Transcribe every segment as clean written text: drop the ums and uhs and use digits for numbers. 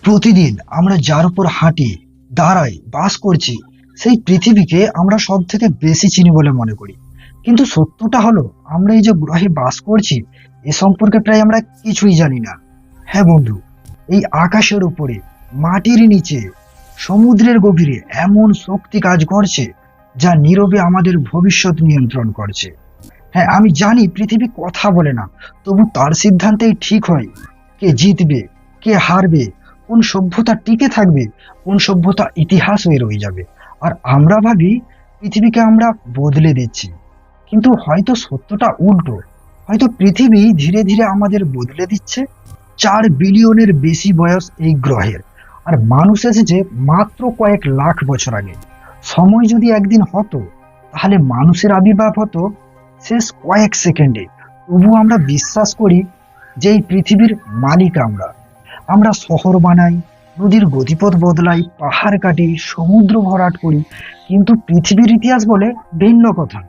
প্রতিদিন আমরা যার উপর হাঁটি, দাঁড়াই, বাস করছি, সেই পৃথিবীকে আমরা সব থেকে বেশি চিনি বলে মনে করি। কিন্তু সত্যটা হলো, আমরা এই যে গ্রহে বাস করছি, এ সম্পর্কে প্রায় আমরা কিছুই জানি না। হ্যাঁ বন্ধু, এই আকাশের উপরে, মাটির নিচে, সমুদ্রের গভীরে এমন শক্তি কাজ করছে যা নীরবে আমাদের ভবিষ্যৎ নিয়ন্ত্রণ করছে। হ্যাঁ, আমি জানি পৃথিবী কথা বলে না, তবু তার সিদ্ধান্তেই ঠিক হয় কে জিতবে, কে হারবে, কোন সভ্যতা টিকে থাকবে, কোন সভ্যতা ইতিহাস হয়ে রয়ে যাবে। আর আমরা ভাবি পৃথিবীকে আমরা বদলে দিচ্ছি, কিন্তু হয়তো সত্যটা উল্টো। হয়তো পৃথিবী ধীরে ধীরে আমাদের বদলে দিচ্ছে। 4 বিলিয়নের বেশি বয়স এই গ্রহের, আর মানুষ এসেছে মাত্র কয়েক লাখ বছর আগে। সময় যদি একদিন হতো, তাহলে মানুষের আবির্ভাব হতো শেষ কয়েক সেকেন্ডে। তবু আমরা বিশ্বাস করি যে এই পৃথিবীর মালিক আমরা। আমরা শহর বানাই, নদীর গতিপথ বদলাই, পাহাড় কাটি, সমুদ্র ভরাট করি, কিন্তু পৃথিবীর ইতিহাস বলে ভিন্ন কথা।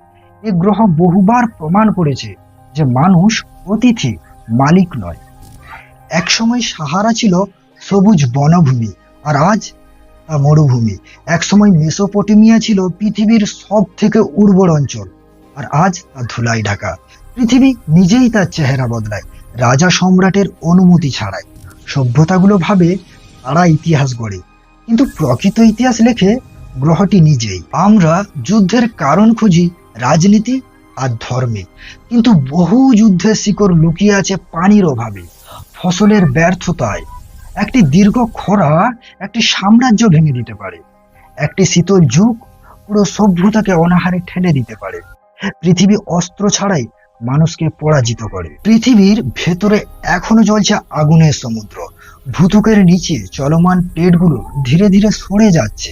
এ গ্রহ বহুবার প্রমাণ করেছে যে মানুষ অতিথি, মালিক নয়। একসময় সাহারা ছিল সবুজ বনভূমি, আর আজ তা মরুভূমি। একসময় মেসোপটেমিয়া ছিল পৃথিবীর সব থেকে উর্বর অঞ্চল, আর আজ তা ধুলাই ঢাকা। পৃথিবী নিজেই তার চেহারা বদলায়, রাজা সম্রাটের অনুমতি ছাড়াই। সভ্যতাগুলো ভাবে তারা ইতিহাস গড়ে, কিন্তু প্রকৃত ইতিহাস লেখে গ্রহটি নিজেই। আমরা যুদ্ধের কারণ খুঁজি রাজনীতি আর ধর্মে, কিন্তু বহু যুদ্ধের শিকড় লুকিয়ে আছে পানির অভাবে, ফসলের ব্যর্থতায়। একটি দীর্ঘ খরা একটি সাম্রাজ্য ভেঙে দিতে পারে, একটি শীতল যুগ পুরো সভ্যতাকে অনাহারে ঠেলে দিতে পারে। পৃথিবী অস্ত্র ছাড়াই মানুষকে পরাজিত করে। পৃথিবীর ভেতরে এখনো জ্বলছে আগুনের সমুদ্র। ভূত্বকের নিচে চলমান প্লেটগুলো ধীরে ধীরে সরে যাচ্ছে।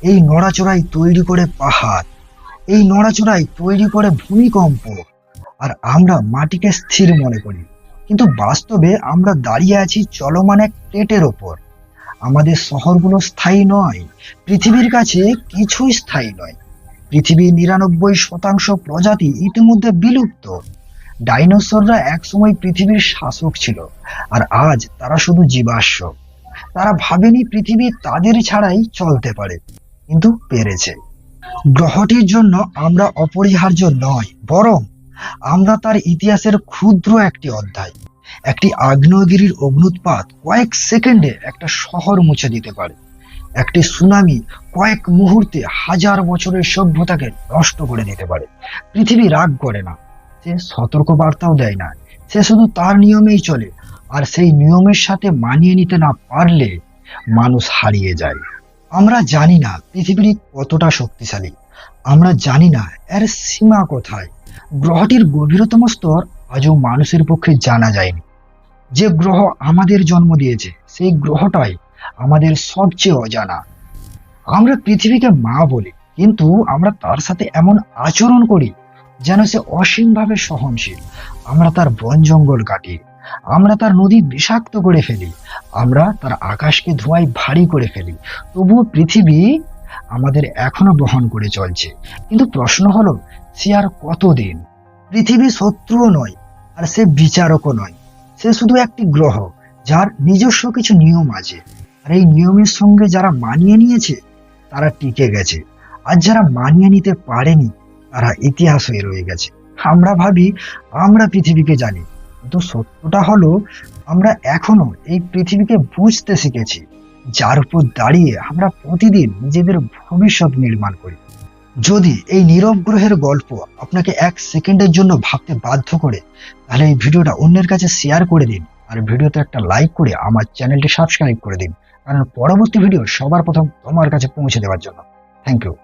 এই নড়াচড়াই তৈরি করে পাহাড়, এই নড়াচড়াই তৈরি করে ভূমিকম্প। আর আমরা মাটিকে স্থির মনে করি, কিন্তু বাস্তবে আমরা দাঁড়িয়ে আছি চলমান এক প্লেটের ওপর। আমাদের শহরগুলো স্থায়ী নয়, পৃথিবীর কাছে কিছুই স্থায়ী নয়। পৃথিবীর 99% প্রজাতি ইতিমধ্যে বিলুপ্ত। ডাইনোসররা একসময় পৃথিবীর শাসক ছিল, আর আজ তারা শুধু জীবাশ্ম। তারা ভাবেনি পৃথিবী তাদের ছাড়াই চলতে পারে, কিন্তু পেরেছে। গ্রহটির জন্য আমরা অপরিহার্য নয়, বরং আমরা তার ইতিহাসের ক্ষুদ্র একটি অধ্যায়। একটি আগ্নেয়গিরির অগ্নুৎপাত কয়েক সেকেন্ডে একটা শহর মুছে দিতে পারে। একটি সুনামি কয়েক মুহূর্তে হাজার বছরের সভ্যতাকে নষ্ট করে দিতে পারে। পৃথিবী রাগ করে না, সে সতর্ক বার্তাও দেয় না, সে শুধু তার নিয়মেই চলে। আর সেই নিয়মের সাথে মানিয়ে নিতে না পারলে মানুষ হারিয়ে যায়। আমরা জানি না পৃথিবী কতটা শক্তিশালী, আমরা জানি না এর সীমা কোথায়। গ্রহটির গভীরতম স্তর আজও মানুষের পক্ষে জানা যায়নি। যে গ্রহ আমাদের জন্ম দিয়েছে, সেই গ্রহটাই আমাদের সবচেয়ে অজানা। আমরা পৃথিবীকে মা বলি, কিন্তু আমরা তার সাথে এমন আচরণ করি যেন সে অসীমভাবে সহনশীল। আমরা তার বন জঙ্গল কাটি, আমরা তার নদী বিষাক্ত করে ফেলি, আমরা তার আকাশকে ধোঁয়ায় ভারী করে ফেলি। তবুও পৃথিবী আমাদের এখনো বহন করে চলছে। কিন্তু প্রশ্ন হলো, সে আর কতদিন? পৃথিবী শত্রুও নয়, আর সে বিচারকও নয়। সে শুধু একটি গ্রহ, যার নিজস্ব কিছু নিয়ম আছে। আর এই নিয়মের সঙ্গে যারা মানিয়ে নিয়েছে তারা টিকে গেছে, আর যারা মানিয়ে নিতে পারেনি তারা ইতিহাস হয়ে রয়ে গেছে। আমরা ভাবি আমরা পৃথিবীকে জানি, কিন্তু সত্যটা হলো আমরা এখনো এই পৃথিবীকে বুঝতে শিখেছি, যার উপর দাঁড়িয়ে আমরা প্রতিদিন নিজেদের ভবিষ্যৎ নির্মাণ করি। যদি এই নীরব গ্রহের গল্প আপনাকে 1 সেকেন্ডের জন্য ভাবতে বাধ্য করে, তাহলে এই ভিডিওটা অন্যের কাছে শেয়ার করে দিন, আর ভিডিওতে একটা লাইক করে আমার চ্যানেলটি সাবস্ক্রাইব করে দিন, কারণ পরবর্তী ভিডিও সবার প্রথম তোমার কাছে পৌঁছে দেওয়ার জন্য। Thank you.